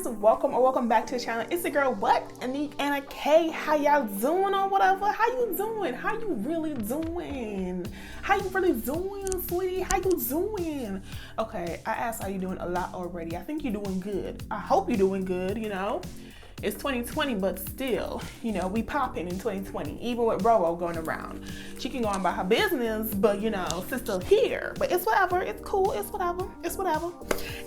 welcome back to the channel. It's the girl what and the Anna K. How y'all doing or whatever? How you doing? How you really doing? How you really doing, sweetie? How you doing? Okay, I asked how you doing a lot already. I think you're doing good. I hope you're doing good, you know. It's 2020, but still, you know, we popping in 2020, even with Roro going around. She can go on about her business, but you know, sister here. But it's whatever, it's cool, it's whatever.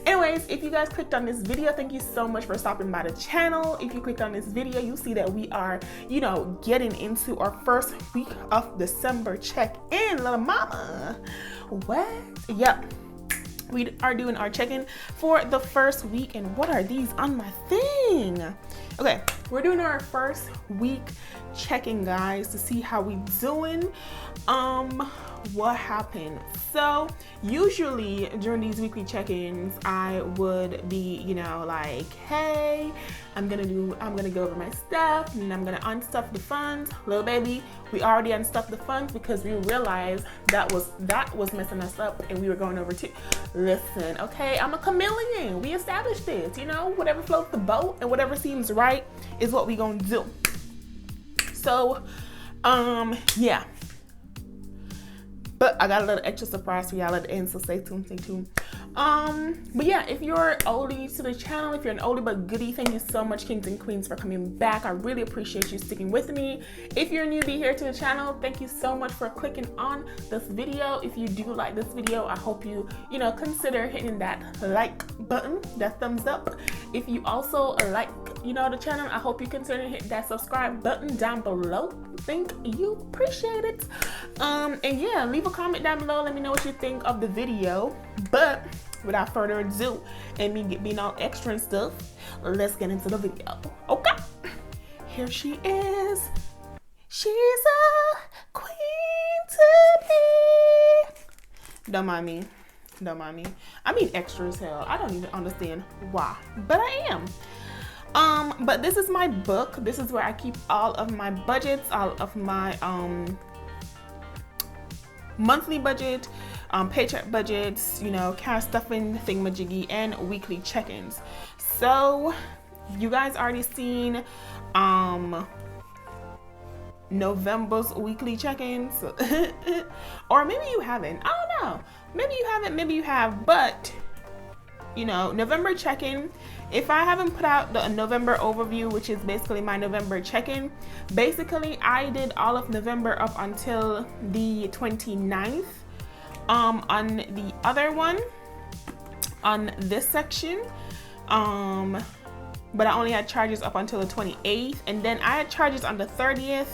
Anyways, if you guys clicked on this video, thank you so much for stopping by the channel. If you clicked on this video, you see that we are, you know, getting into our first week of December check-in, little mama. What? Yep. We are doing our check-in for the first week, and what are these on my thing? Okay, we're doing our first week check-in, guys, to see how we doing. What happened? So usually during these weekly check-ins, I would be, you know, like, hey, I'm gonna go over my stuff and I'm gonna unstuff the funds. Little baby, we already unstuffed the funds because we realized that was messing us up and we were going over too. Listen, okay, I'm a chameleon. We established this, you know, whatever floats the boat and whatever seems right is what we gonna do. So, yeah. But I got a little extra surprise for y'all at the end, so stay tuned. But yeah, if you're oldie to the channel, if you're an oldie but goodie, thank you so much, kings and queens, for coming back. I really appreciate you sticking with me. If you're a newbie here to the channel, thank you so much for clicking on this video. If you do like this video, I hope you know, consider hitting that like button, that thumbs up. If you also like, you know, the channel, I hope you consider hitting that subscribe button down below. Think you appreciate it. And yeah, leave a comment down below. Let me know what you think of the video. But without further ado, and me being all extra and stuff, let's get into the video. Okay, here she is. She's a queen to me. Don't mind me. I mean extra as hell. I don't even understand why, but I am. But this is my book. This is where I keep all of my budgets, all of my monthly budget, paycheck budgets, you know, cash stuffing, thingamajiggy, and weekly check-ins. So you guys already seen November's weekly check-ins, or maybe you haven't. I don't know. Maybe you haven't, maybe you have, but you know, November check-in, if I haven't put out the November overview, which is basically my November check-in, basically I did all of November up until the 29th. On the other one, on this section, but I only had charges up until the 28th, and then I had charges on the 30th,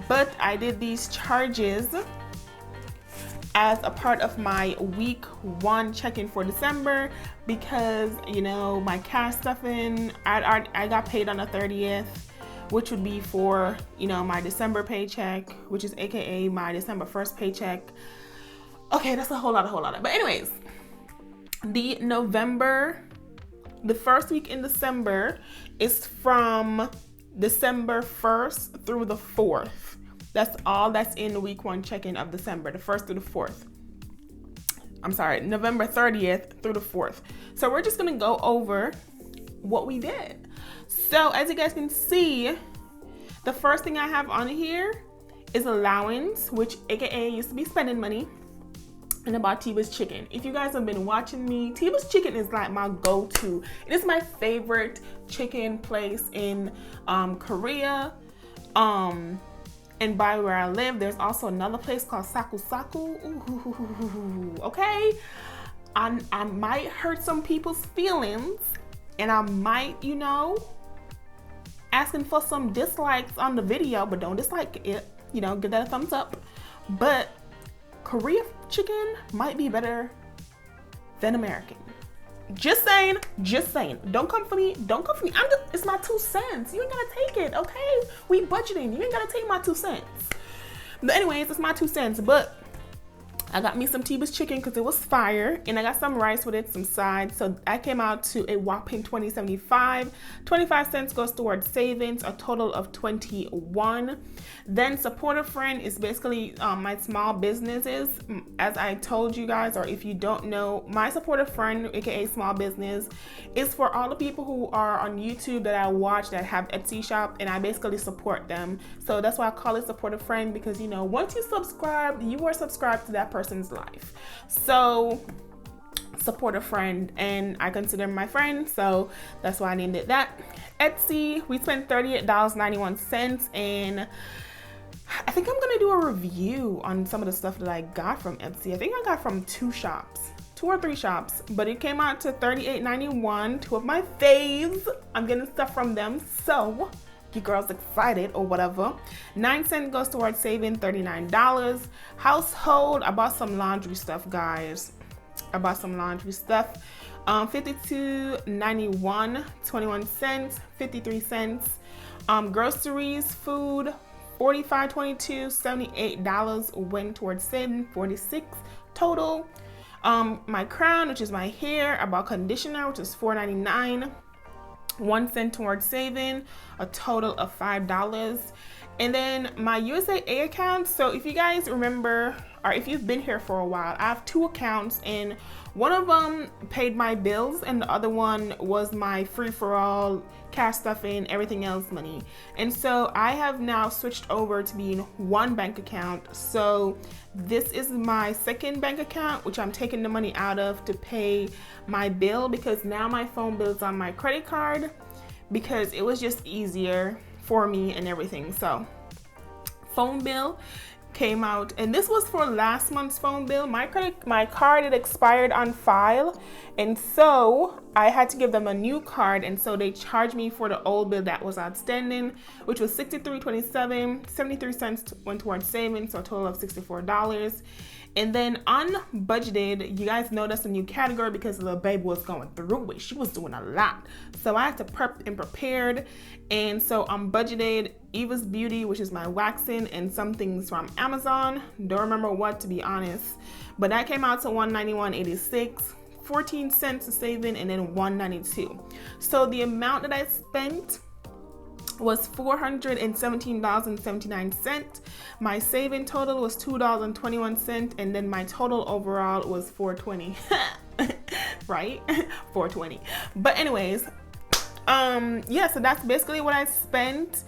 but I did these charges as a part of my week 1 check-in for December because, you know, my cash stuffing, I got paid on the 30th, which would be for, you know, my December paycheck, which is AKA my December 1st paycheck. Okay, that's a whole lot. But anyways, the first week in December is from December 1st through the 4th. That's all that's in the week 1 check-in of December, the 1st through the 4th. I'm sorry, November 30th through the 4th. So we're just gonna go over what we did. So as you guys can see, the first thing I have on here is allowance, which AKA used to be spending money, and about Tiba's Chicken. If you guys have been watching me, Tiba's Chicken is like my go-to. It is my favorite chicken place in Korea. And by where I live, there's also another place called Saku Saku. Ooh, okay? I might hurt some people's feelings, and I might, you know, asking for some dislikes on the video, but don't dislike it. You know, give that a thumbs up. But Korean chicken might be better than American. Just saying. Don't come for me. It's my 2 cents. You ain't gotta take it, okay? We budgeting. You ain't gotta take my 2 cents. But anyways, it's my 2 cents. But I got me some T-Bus chicken because it was fire, and I got some rice with it, some sides. So I came out to a whopping $20.75. 25 cents goes towards savings, a total of $21. Then support a friend is basically my small businesses. As I told you guys, or if you don't know, my support a friend, aka small business, is for all the people who are on YouTube that I watch that have Etsy shop, and I basically support them. So that's why I call it support a friend, because you know, once you subscribe, you are subscribed to that person's life. So support a friend, and I consider him my friend, so that's why I named it that. Etsy, we spent $38.91, and I think I'm gonna do a review on some of the stuff that I got from Etsy. I think I got from two or three shops, but it came out to $38.91. Two of my faves. I'm getting stuff from them, so your girl's excited or whatever. 9 cents goes towards saving, $39. Household, I bought some laundry stuff, guys. I bought some laundry stuff. $52.91, 21 cents, 53 cents. Groceries, food, $45.22, $78 went towards saving, 46 total. My crown, which is my hair, I bought conditioner, which is $4.99. 1 cent towards saving, a total of $5. And then my USAA account, so if you guys remember, or if you've been here for a while, I have two accounts, and one of them paid my bills and the other one was my free-for-all cash stuffing, everything else money. And so I have now switched over to being one bank account. So this is my second bank account, which I'm taking the money out of to pay my bill, because now my phone bill is on my credit card, because it was just easier for me and everything. So phone bill came out, and this was for last month's phone bill. My card had expired on file, and so I had to give them a new card, and so they charged me for the old bill that was outstanding, which was $63.27. 73 cents went towards savings, so a total of $64. And then unbudgeted, you guys know that's a new category because the baby was going through it. She was doing a lot. So I had to prep and prepared. And so unbudgeted, Eva's Beauty, which is my waxing, and some things from Amazon. Don't remember what, to be honest. But that came out to $191.86. 14 cents to saving, and then $192. So the amount that I spent was $417.79. My saving total was $2.21, and then my total overall was $420. Right? $420. But anyways, yeah, so that's basically what I spent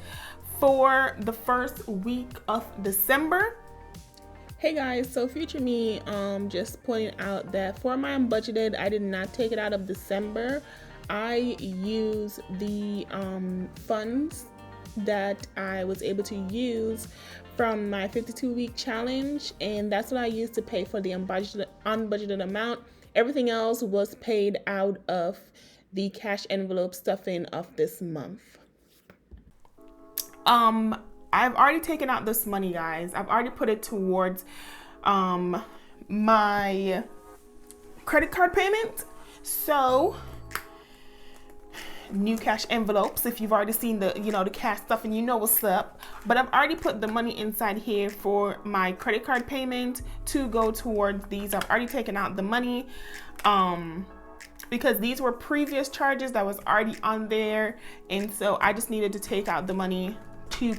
for the first week of December. Hey guys, so future me, just pointing out that for my unbudgeted, I did not take it out of December. I use the funds that I was able to use from my 52-week challenge, and that's what I used to pay for the unbudgeted amount. Everything else was paid out of the cash envelope stuffing of this month. I've already taken out this money, guys. I've already put it towards my credit card payment. So new cash envelopes, if you've already seen the, the cash stuff, and you know what's up. But I've already put the money inside here for my credit card payment to go towards these. I've already taken out the money because these were previous charges that was already on there, and so I just needed to take out the money to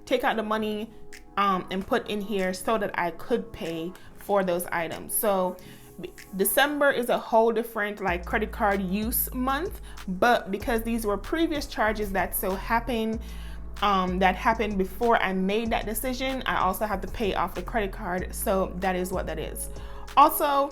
take out the money and put in here so that I could pay for those items. So December is a whole different like credit card use month, but because these were previous charges that so happened that happened before I made that decision, I also have to pay off the credit card. So that is what that is. Also,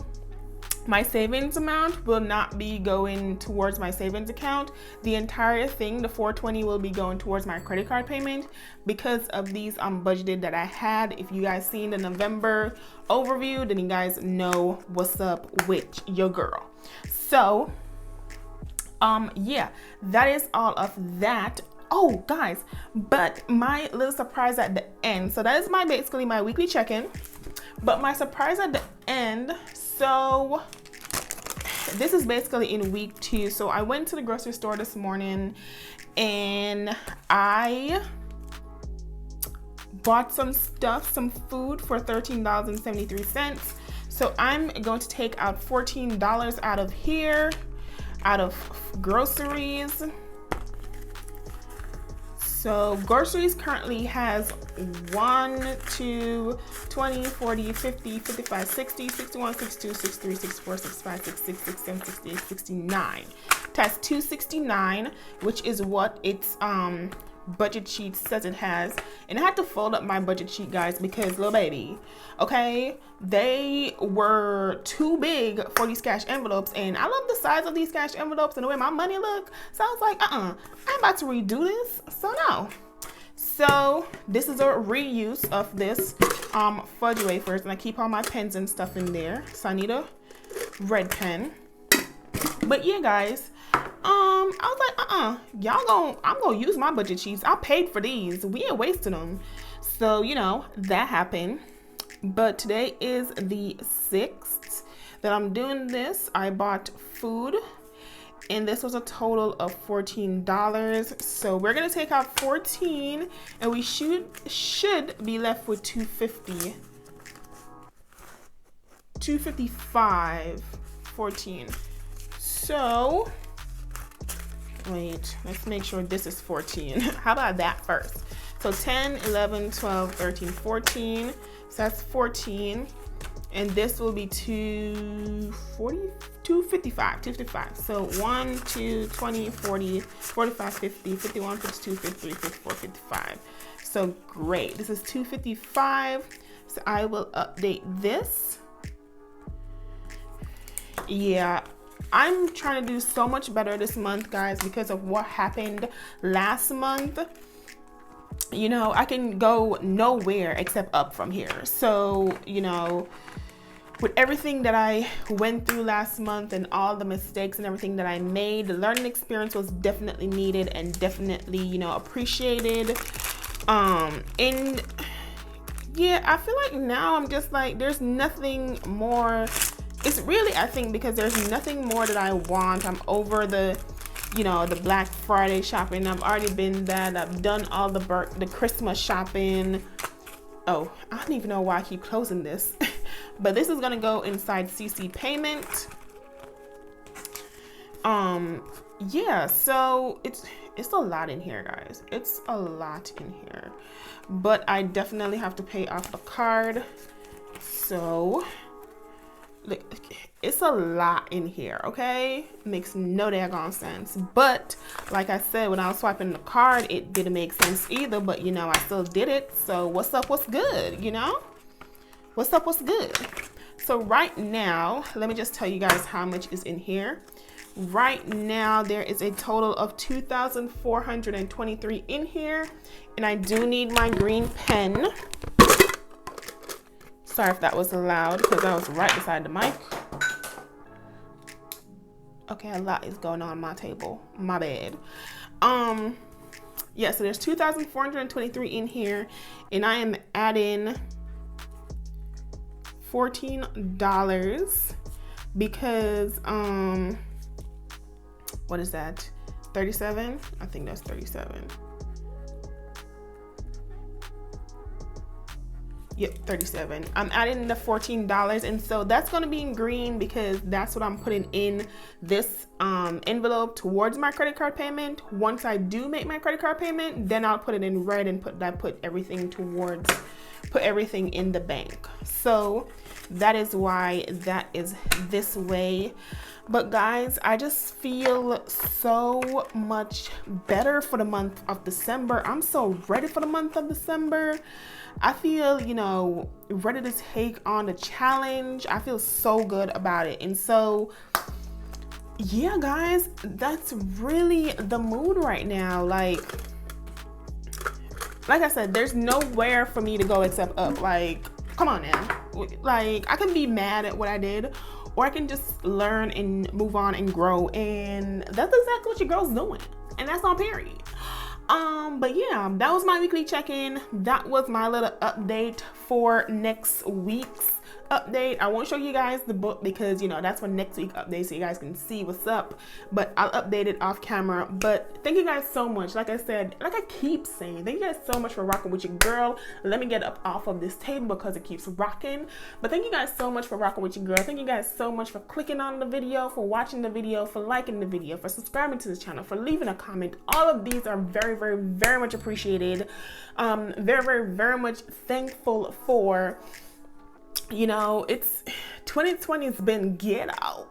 my savings amount will not be going towards my savings account. The entire thing, the $420, will be going towards my credit card payment because of these unbudgeted that I had. If you guys seen the November overview, then you guys know what's up with your girl. So yeah, that is all of that. Oh guys, but my little surprise at the end. So that is basically my weekly check-in, but my surprise at the end, so this is basically in week 2. So I went to the grocery store this morning and I bought some stuff, some food for $13.73. So I'm going to take out $14 out of here, out of groceries. So groceries currently has 1, 2, 20, 40, 50, 55, 60, 61, 62, 63, 64, 65, 66, 67, 68, 69. That's $269, which is what its budget sheet says it has. And I had to fold up my budget sheet, guys, because little baby, okay, they were too big for these cash envelopes, and I love the size of these cash envelopes and the way my money look. So I was like, I'm about to redo this. So no. So this is a reuse of this fudge wafers, and I keep all my pens and stuff in there. So I need a red pen. But yeah, guys, I was like, I'm gonna use my budget sheets. I paid for these. We ain't wasting them. So, you know, that happened. But today is the 6th that I'm doing this. I bought food, and this was a total of $14. So we're gonna take out 14, and we should be left with $250. $255, 14. So wait, let's make sure this is 14. How about that first? So 10, 11, 12, 13, 14. So that's 14. And this will be 255. So 1, 2, 20, 40, 45, 50, 51, 52, 53, 54, 55. So great. This is 255. So I will update this. Yeah. I'm trying to do so much better this month, guys, because of what happened last month. You know, I can go nowhere except up from here. So, you know, with everything that I went through last month and all the mistakes and everything that I made, the learning experience was definitely needed and definitely, you know, appreciated. And yeah, I feel like now I'm just like, there's nothing more. It's really, I think, because there's nothing more that I want. I'm over the, you know, the Black Friday shopping. I've already been that. I've done all the Christmas shopping. Oh, I don't even know why I keep closing this. But this is gonna go inside CC payment. Yeah, so it's a lot in here, guys. It's a lot in here. But I definitely have to pay off the card. So it's a lot in here, okay? Makes no daggone sense. But like I said, when I was swiping the card, it didn't make sense either, but you know, I still did it. So what's up, what's good, you know? What's up, what's good? So right now, let me just tell you guys how much is in here. Right now, there is a total of 2,423 in here, and I do need my green pen. Sorry if that was loud because I was right beside the mic. Okay, a lot is going on my table. My bad. Yeah, so there's 2,423 in here, and I am adding $14 because what is that? 37? I think that's 37. Yep, 37. I'm adding the $14, and so that's going to be in green because that's what I'm putting in this envelope towards my credit card payment. Once I do make my credit card payment, then I'll put it in red and put everything in the bank. So that is why that is this way. But guys, I just feel so much better for the month of December. I'm so ready for the month of December. I feel, you know, ready to take on the challenge. I feel so good about it. And so, yeah, guys, that's really the mood right now. Like I said, there's nowhere for me to go except up. Like, come on now. Like, I can be mad at what I did, or I can just learn and move on and grow. And that's exactly what your girl's doing. And that's on period. But yeah, that was my weekly check-in. That was my little update for next week's update. I won't show you guys the book because, you know, that's for next week update so you guys can see what's up. But I'll update it off camera. But thank you guys so much. Like I said, like I keep saying, thank you guys so much for rocking with your girl. Let me get up off of this table because it keeps rocking. But thank you guys so much for rocking with your girl. Thank you guys so much for clicking on the video, for watching the video, for liking the video, for subscribing to this channel, for leaving a comment. All of these are very, very, very much appreciated. Very, very, very much thankful for. You know, it's 2020's been ghetto.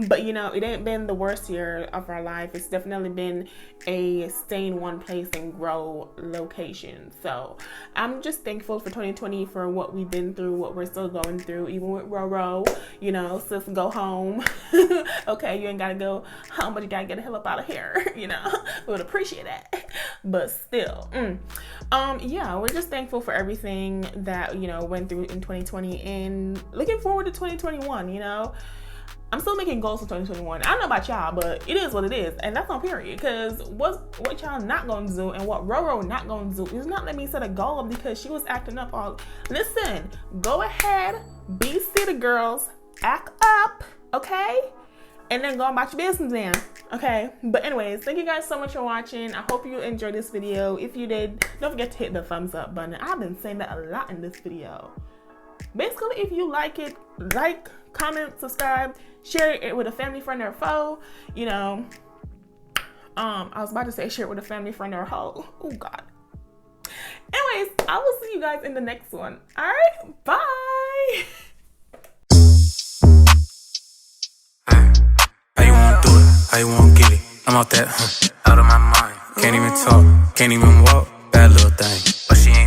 But you know, it ain't been the worst year of our life. It's definitely been a stay in one place and grow location. So I'm just thankful for 2020 for what we've been through, what we're still going through, even with Roro, you know, sis, go home. Okay, you ain't gotta go home, but you gotta get the hell up out of here. You know, we would appreciate that. But still, yeah, we're just thankful for everything that, you know, went through in 2020 and looking forward to 2021, you know. I'm still making goals for 2021. I don't know about y'all, but it is what it is. And that's on period. Because what y'all not going to do and what Roro not going to do is not let me set a goal because she was acting up all. Listen, go ahead, be city girls, act up, okay? And then go about your business then, okay? But anyways, thank you guys so much for watching. I hope you enjoyed this video. If you did, don't forget to hit the thumbs up button. I've been saying that a lot in this video. Basically, if you like it, like, comment, subscribe, share it with a family, friend, or foe. You know, I was about to say share it with a family, friend, or hoe. Oh God. Anyways, I will see you guys in the next one. All right, bye. How you wanna do it? How you wanna get it? I'm out that, out of my mind. Can't even talk, can't even walk. Bad little thing, but she ain't